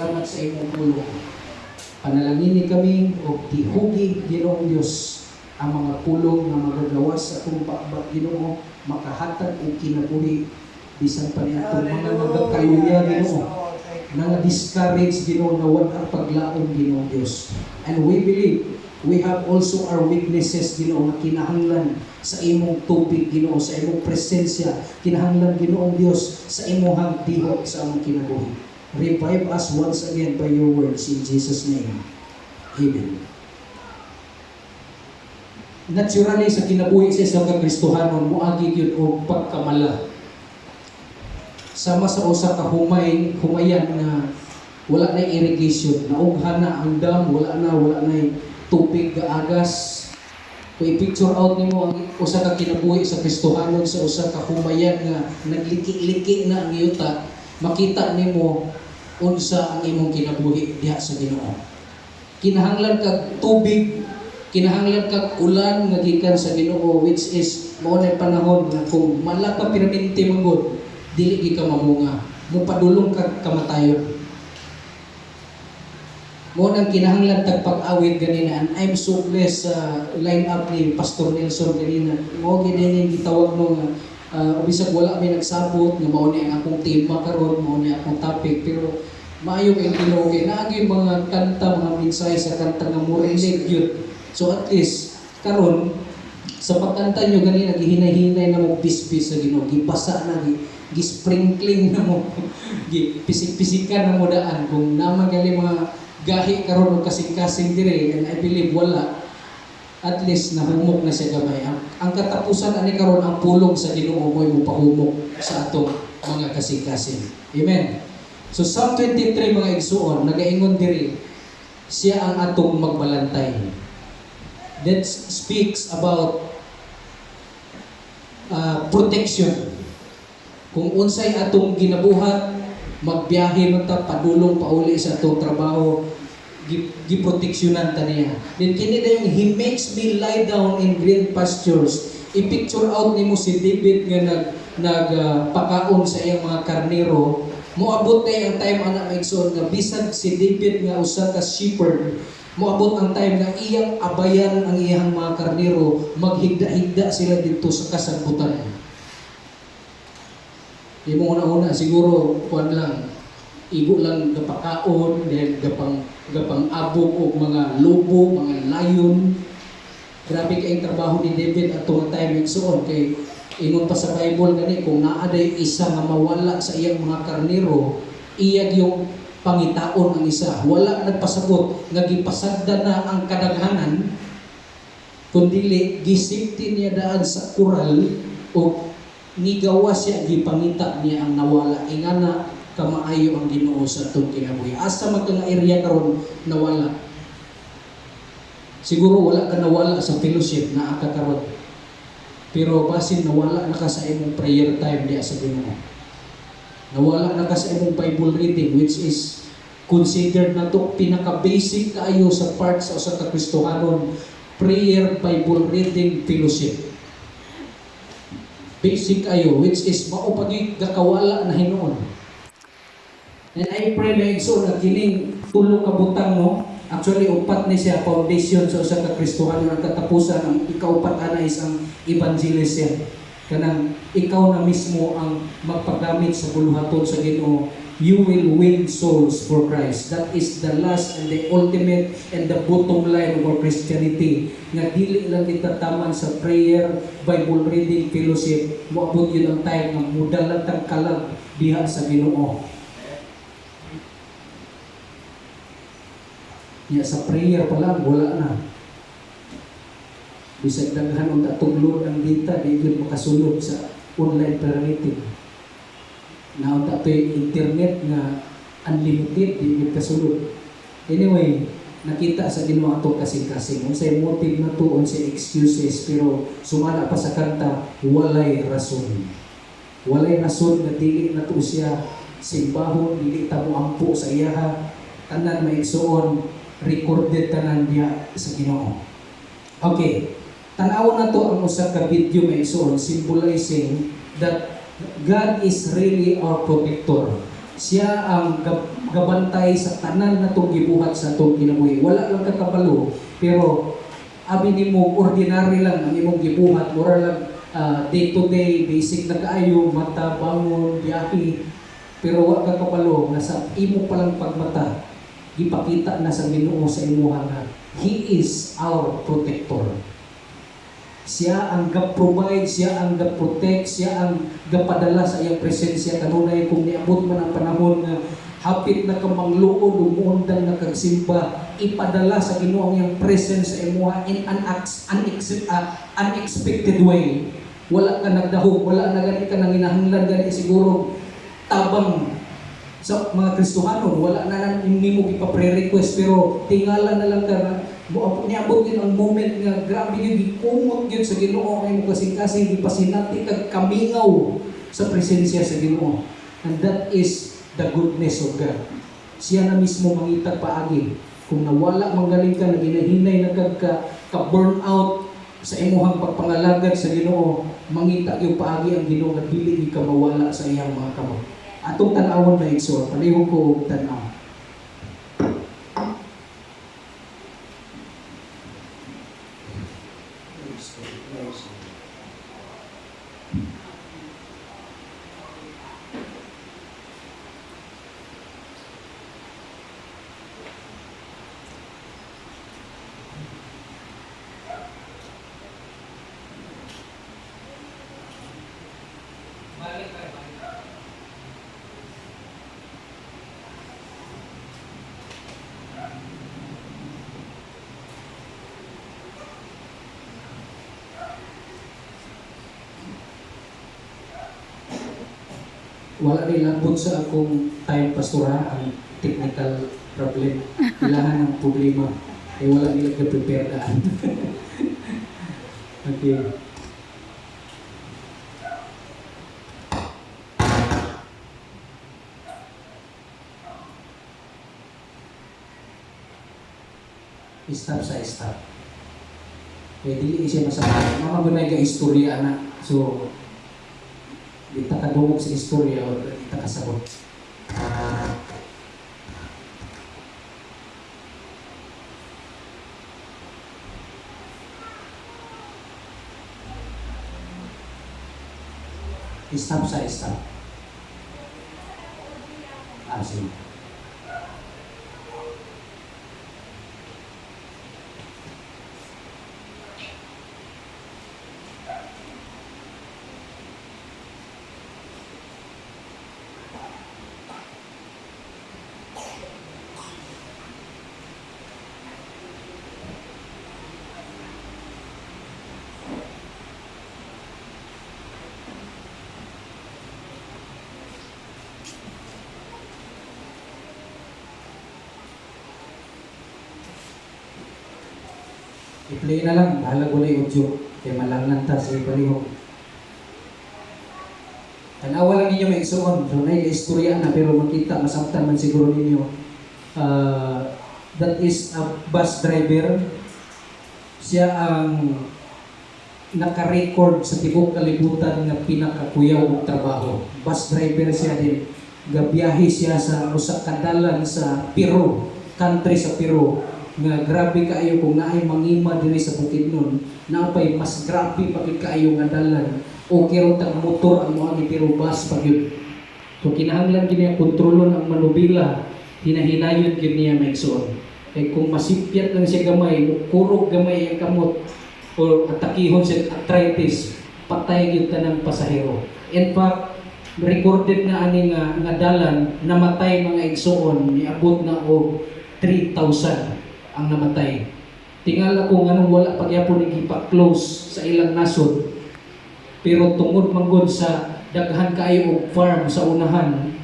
salamat sa imong pulong. Panalangini kami o tihugi, Ginoong Diyos, ang mga pulong na magagawas sa akong pakbak, Ginoo, makahatag o kinabuhi bisan pa nitong mga nagkaluya, Ginoo, na discourage, Ginoo, na walang paglaom, Ginoo Diyos. And we believe we have also our weaknesses, Ginoo, na kinahanglan sa imong tubig, Ginoo, sa imong presensya, kinahanglan, Ginoong Diyos, sa imong tihok sa among kinabuhi. Revive us once again by your words in Jesus' name. Amen. Naturally, sa kinabuhi sa isang kakristohanon, muagi yun o pagkamala. Sama sa usa ka humayan na wala na irrigation, naughan na ang dam, wala na tubig gaagas. Kung i-picture out nimo ang usa ka kinabuhi sa Kristohanon sa usa ka humayan nga nagliki-liki na ang yuta, makita nimo unsa ang imong kinabuhi diha sa Ginoo. Kinahanglan kag tubig, kinahanglan kag ulan nga gikan sa Ginoo, which is mao na panahon nga kung mala ka permanente manggod, dili gi ka mamunga, mupadulong kag kamatayon. Mo nang kinahanglan tagpag-awit ganina, and I'm so blessed sa line-up ni Pastor Nelson ganina. Mo ganina yung gitawag mo nga, bisag wala may nagsabot, nga mao ni ang akong tema karon, mao ni akong topic, pero maayo kayong tinuoy. Naagi mga kanta, mga mensahe sa kanta nga mo relate yun. So at least, karon sa pagkanta nyo ganina, gihinay-hinay na mo bis-bis sa Ginoo, gipasa na, gisprinkling na mo, pisik-pisikan na mo daan, kung naman gali mga gahi karon og kasing-kasing dire, and I believe wala, at least nahumok na siya gamay. Ang katapusan ani karon ang pulong sa Ginoo mo pahumok sa atong mga kasing-kasing. Amen. So Psalm 23 mga igsuon nagaingon diri, siya ang atong magbalantay. That speaks about protection. Kung unsay atong ginabuhat, magbiyahe man ta, padulong pauli sa atong trabaho, giproteksyonan ta niya. Then kini dayon, He makes me lie down in green pastures. I-picture out nimo si David nga nagpakaon sa iyang mga karnero. Moabot na ang time ana maigsoon nga bisan si David nga usa ka shepherd, moabot ang time nga iyang abayan ang iyang mga karnero, maghigda-higda sila dito sa kasabutan. Di mo una-una siguro kuan lang, igo lang gapakaon, then gapang abog og mga lobo, mga lion. Grabe kayong trabaho ni David at tuwang time igsoon kay ingon pa sa Bible gani, kung naaday isa nga mawala sa iyang mga karnero, iyag yung pangitaon ang isa. Wala nagpasagot nga gipasagda na ang kadaghanan, kundili gisipti niya daan sa kural o nigawa siya, gipangita niya ang nawala. Ingana kamaayo ang Ginoo sa atong kinabuhi. Asa man ka nga area karon nawala. Siguro wala ka nawala sa fellowship na aka karon. Pero basin nawala na ka sa imong prayer time diya sa Ginoo. Nawala na ka sa imong Bible reading, which is considered na to pinaka-basic kaayo sa part sa usa ka Kristohanon, prayer, Bible reading, fellowship. Basic ayo, which is maupagi gakawala na hinuon. And I pray na igsoon na kining tulong kabutang no, actually upat ni siya foundation sa usa ka Kristohanon, ang katapusan ang ikaupat ana is ang evangelist siya. Kanang ikaw na mismo ang magpagamit sa buluhaton sa Ginoo, you will win souls for Christ. That is the last and the ultimate and the bottom line of our Christianity. Nga dili lang kita taman sa prayer, Bible reading, fellowship, moabot yun ang time nga mudalan tang kalag diha sa Ginoo. Ya sa prayer pa lang wala na. Bisag daghan unta tuglod ang data, di yun makasulod sa online prayer meeting. Naunta to internet na unlimited, di yun kasulod. Anyway, nakita sa Ginoo ato kasing-kasing. Unsay motive na to, unsay excuses, pero sumala pa sa kanta, walay rason. Walay rason na dili na to siya simbahon, dili ta mo ampo sa iyaha, tanan maigsuon, recorded tanan diya sa Ginoo. Okay, tanaw na to ang usa ka video maigsuon, symbolizing that God is really our protector. Siya ang gabantay sa tanan na itong gibuhat sa itong kinabuhi. Wala lang kakabalo, pero abi nimo ordinary lang ang imong gibuhat, mura lang day to day, basic na kaayo, mata, bangon, biyahe. Pero wa kakabalo nga sa imo palang pagmata, gipakita na sa Ginoo sa imuha nga He is our protector. Siya ang ga-provide, siya ang ga-protect, siya ang ga-padala sa iyang presensya. Kanunay kung niabot man ang panahon nga hapit na kamangluod, umuundang na kagsimba, ipadala sa Ginoo ang iyang presence sa imuha in an unexpected way. Wala ka nagdahog, wala na gani ka nang hinahanglan, gani siguro tabang sa mga Kristohanon, wala na hindi mo ipa-pre-request, pero tingala na lang ka na niabot din ang moment nga grabe yun, gikumot yun sa Ginoo ay mo kasing-kasing, di pasinati kag kamingaw sa presensya sa Ginoo. And that is the goodness of God. Siya na mismo mangitag paagi. Kung nawala manggaling ka, naginahinay na ka-burn out sa imuhang pagpangalagad sa Ginoo, mangita yung paagi ang Ginoo at dili ka mawala sa iyang mga kamot. Atong tanawon na igsoon, palihog ko og tanaw. Wala rin labot sa akong time pastora ang technical problem. Kailangan ng problema. Eh wala nila ka-prepare daan. Okay. Stop sa stop. Eh dili siya masama. Mama gunay ka istorya anak. So di ta kadungog sa istorya o di ta kasabot. Stop sa stop. Sige. I-play na lang, bahala ko na yung audio. Kaya malangnan ta sa palihog. Tanawa lang ninyo may igsoon. So na istorya na pero makita, masabtan man siguro ninyo. That is a bus driver. Siya ang naka-record sa tibok kalibutan nga pinakakuyaw og trabaho. Bus driver siya din. Gabiyahe siya sa usa ka dalan sa Peru, country sa Peru. Nga grabe kaayo kung naay mangima diri sa Bukidnon, naapay mas grabe pagid kaayo nga dalan o kiro tag motor ang mga pero bus pagyud. So kinahanglan kini kontrolon ang manubila, hinahinayon gyud niya maigsoon. Kay kung masipyat lang siya gamay, kurog gamay ang kamot o atakihon siya arthritis, patay gyud tanang pasahero. In fact, recorded na ani nga dalan namatay mga igsoon niabot na og 3,000 ang namatay. Tingala ko nganong wala pagyapon ni gipa-close sa ilang nasod. Pero tungod manggod sa daghan kaayo og farm sa unahan,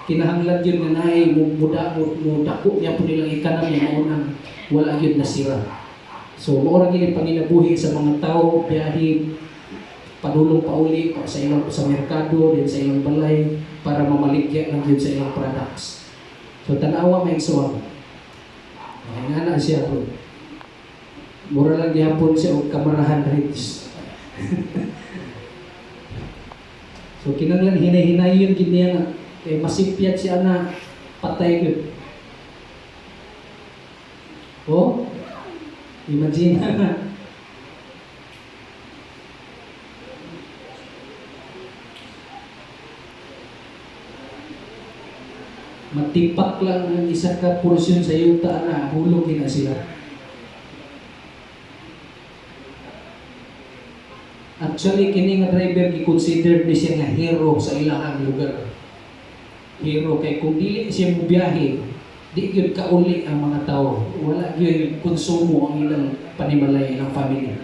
kinahanglan yun nga naay mo dako niya po nilang economy maunang wala yun nasira. So mao ra gini panginabuhi sa mga tao, biyahe padulong pauli pa sa ilang sa merkado din sa ilang balay para mamaligya lang yun sa ilang products. So tanawa may igsoon. Ay nga na siya po. Mura lang gihapon siya og kamarahan rich. So kinahanglan hinay-hinayon gid niya Kay masipyat siya na patay ko. Oh, imagine na. Matipak lang ang isa ka porsyon sa yuta na hulog na sila. Actually, kini nga driver i-consider ni siya nga hero sa ilahang lugar. Hero kay kung dili siya mo biyahe, di gyud kauli ang mga tao. Wala gyud konsumo ang ilang panimalay ng family.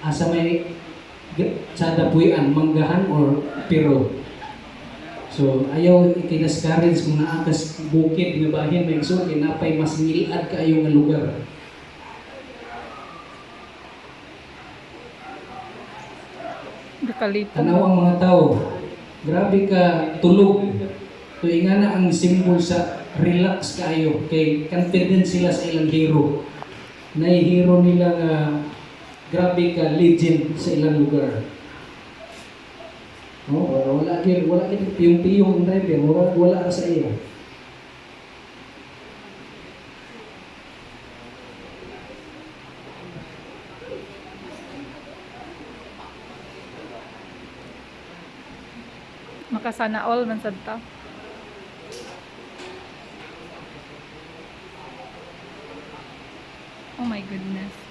Asa may sa dapuyan, manggahan or piro. So, ayaw ikinaskarins kung naakas bukid nga bahin, may so, napay mas ngilad kayo nga lugar. Tanaw ang mga tao, grabe ka tulog. So, nga na ang symbol sa relax kayo, kay confident sila sa ilang hero. Hero nila nga grabe ka legend sa ilang lugar. Wala piyong-piyong driver, wala sa iya. Makasana all man sad ta. Oh my goodness.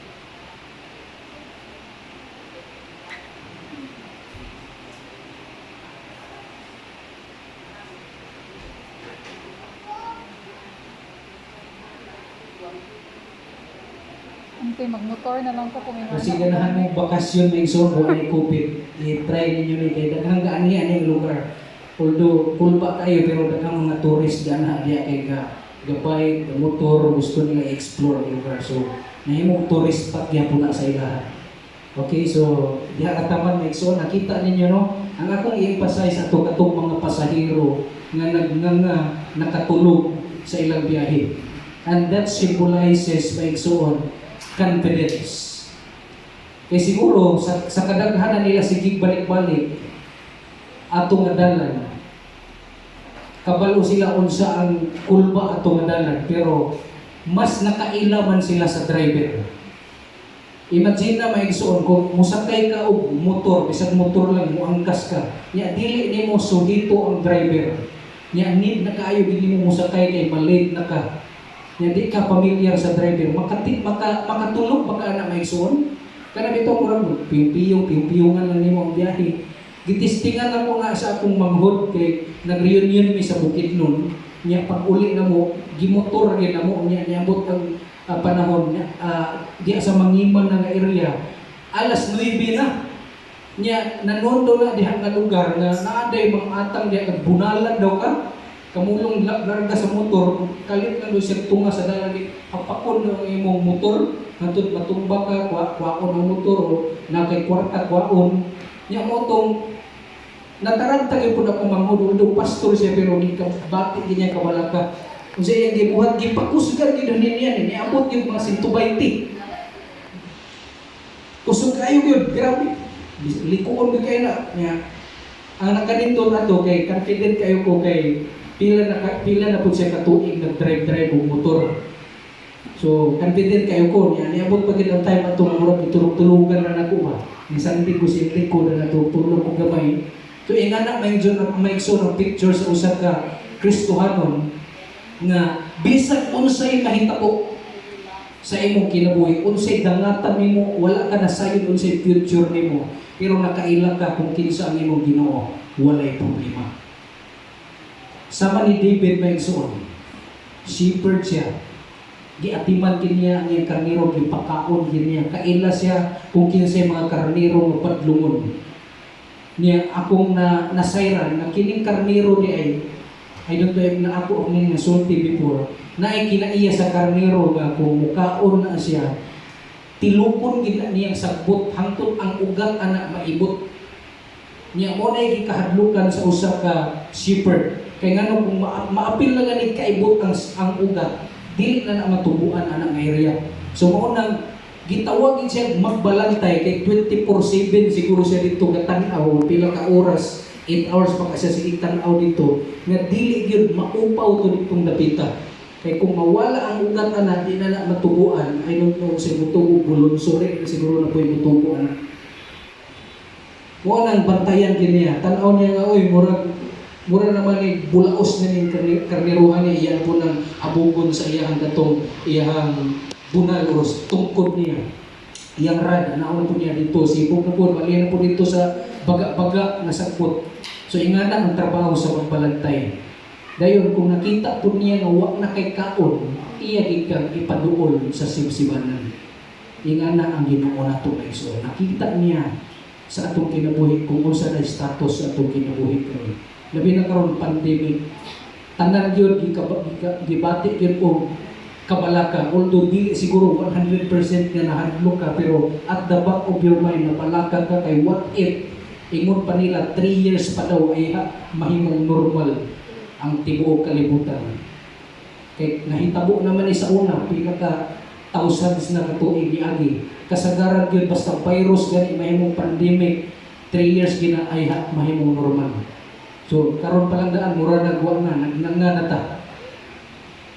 Okay, magmotor na lang po kung may Kasi ganahan mong bakasyon na iso o ay COVID, i-try ninyo ni kay daghang gaani aning lugar. Although kulba kayo pero daghang mga tourist ganahan diya kay gabay, motor, gusto nila i-explore ang lugar. So, nahimong tourist spot gyapon na sa ilaha. Okay, so diha kataman na iso nakita ninyo no. Ang akong i-emphasize ato katong mga pasahero nga nakatulog sa ilang biyahe. And that symbolizes maigsoon confidence. Kaya siguro, sa kadaghanan nila sige balik-balik, atong adalan, kabalo sila unsa ang kulba atong adalan, pero mas nakailaman sila sa driver. Imagine na maigsoon, kung musakay ka og motor, bisag motor lang, muangkas ka, niya dili nimo suhito ang driver. Niya need na kaayo dili mo musakay kay malate na ka. Hindi ka pamilyar sa driver, makatulog baka na may suon. Kana bitaw ko lang, piyong-piyongan lang nimo ang biyahe. Gitistingan ako nga sa akong manghod kay nag-reunion mi sa Bukidnon. Nya pag uli na mo, gimotor gyud na mo nya niabot ang panahon di sa mangiman nga area. Alas 9 na. Nya nanondo na diha nga lugar na naaday mga atang diha bunalan daw ka. Kamulong larga sa motor, kalit na doon siya tunga sa dalan, hapakon ng imong motor, natod matumba ka, kwaon ang motor, o nakay kwarta, kwaon. Niya mo itong, natarantag yung po na kumangod, doon pastor siya, pero di ka, bakit ganyan kawala ka? Kung siya yung gibuhat, gipakusgan yun niyan, niabot yung mga 120. Kusog kayo yun, grabe. Likuon kayo na. Ang nakaninto na to, kay confident kayo ko kay pila na po siya katuig nag-drive og motor. So, confident kayo ko niya. Niabot pa gid ang time ato murag itulog-tulugan na nako ba. Minsan di ko simple ko na natutulog og gamay. So, ingana may show ng picture sa usa ka Kristohanon nga bisag unsay mahitabo sa imong kinabuhi, unsay dangatan nimo, wala ka na sayod unsay future nimo, pero nakaila ka kung kinsa ang imong Ginoo, walay problema. Sama ni David may igsoon, shepherd siya. Giatiman kiniya ang iyang karniro, gipakaon kiniya. Kaila siya kung kinsay mga karniro nga padlungon. Niya akong nasayran na kining karniro ni I don't know na ako ang nasulti before, na ay kinaiya sa karniro nga kung mukaon na siya, tilupon gina niyang sagbot hangtod ang ugat anak maibot. Niya mo na gikahadlukan sa usa ka shepherd. Kaya nga kung maapil na ganit kaibot ang ugat, dili na na matubuan anak nga area. So mao nang gitawagin siya magbalantay kay 24/7 siguro siya dito gatanaw pila ka oras, 8 hours pa kasi siya itanaw dito nga dili gyud maupaw to ditong dapita. Kay kung mawala ang ugat ana di na na matubuan, I don't know sa mutubo bulon sore siguro na po'y mutubo ana. Mo nang bantayan kiniya, tan-aw niya nga oy mura naman ni bulaos na ning karniruhan niya iyan po ng abugon sa iyang datong iyang bunal o tungkod niya. Iyang rad, anaon po niya dito, sipog na po, mali na po dito sa baga-baga na sakot. So ingana ang trabaho sa pagbalantay. Dayon kung nakita po niya nga wa na kay kaon, iya gikang ipaduol sa sibsibanan. Ingana ang Ginoo nato kay so. Nakita niya sa atong kinabuhi kung unsa na status sa atong kinabuhi karon. Labi na karon pandemic, tanan gyud gibati gyud og kabalaka, although di siguro 100% nga nahadlo ka, pero at the back of your mind napalaka ka kay what if ingon pa nila 3 years pa daw ay mahimong normal ang tibuok kalibutan. Kay nahitabo naman ni sa una pila ka thousands na katuig giagi kasagaran gyud basta virus gani mahimong pandemic 3 years gina ay mahimong normal. So karon pa lang daan mura nagwa na nagnanga ta.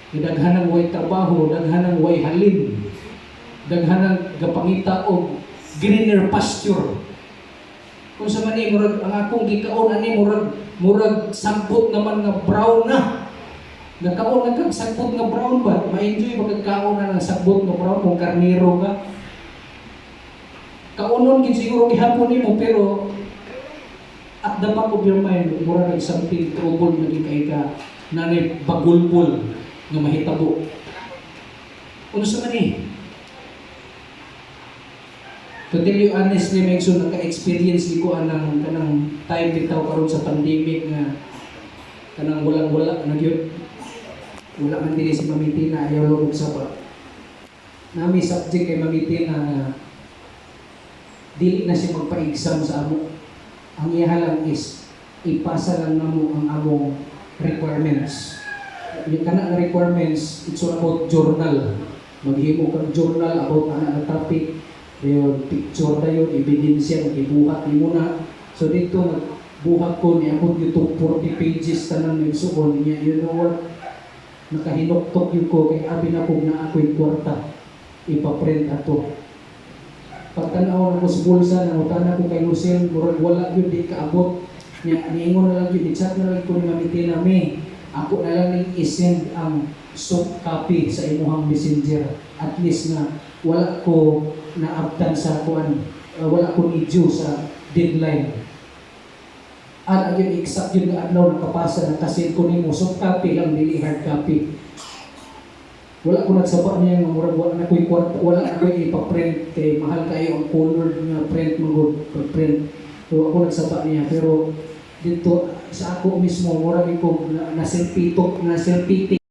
Daghanang way trabaho, daghanang way halin, daghanang gapangita og greener pasture. Kung sa man ni murag ang akong gikaon ani murag sampot naman nga brown na. Nagkaon na kag sampot nga brown ba? Ma-enjoy magkakaon na ng sampot nga brown kung karniro ka. Kaunon gid siguro gihapon nimo pero at the back of your mind, mura nag something trouble na kay ka nanay bagulpol nga mahitabo. Ano sa man eh? To tell you honestly, may so naka-experience ni ko anang kanang time bitaw karon sa pandemic nga kanang walang-wala na gyud. Wala man dili si Mami Tina ayaw lugog sa pa. Nami subject kay Mami Tina nga dili na siya magpa-exam sa amo. Ang iya lang is ipasa lang namo ang among requirements. Yung kana nga requirements, it's all about journal. Maghimo kang journal about ana nga topic. Yung picture tayo, ebidensya, mag-ibuhat ni muna. So dito, nagbuhat ko niya ako dito 40 pages tanang nagsuon niya. You know what? Nakahinoktok yun ko, kay abi na kong na ako'y kwarta. Ipaprint ato. Pagtanaw na ko sa bulsa, nangutana ko kay Lucille, murag wala yun, di kaabot. Niingon na lang yun, i-chat na lang ko ni Mami Tina, ako na lang ning isend ang soft copy sa imuhang messenger. At least na wala ko naabtan sa kuan, wala ko ni-due sa deadline. At yun, exact yun nga adlaw nakapasa, nakasend ko nimo soft copy lang, dili hard copy. Wala ko nagsaba niya nga murag wala na ko'y kwarta, wala na ko'y ipaprint kay mahal kayo ang colored nga print mo print. So ako nagsaba niya pero dito sa ako mismo murag ko na selfie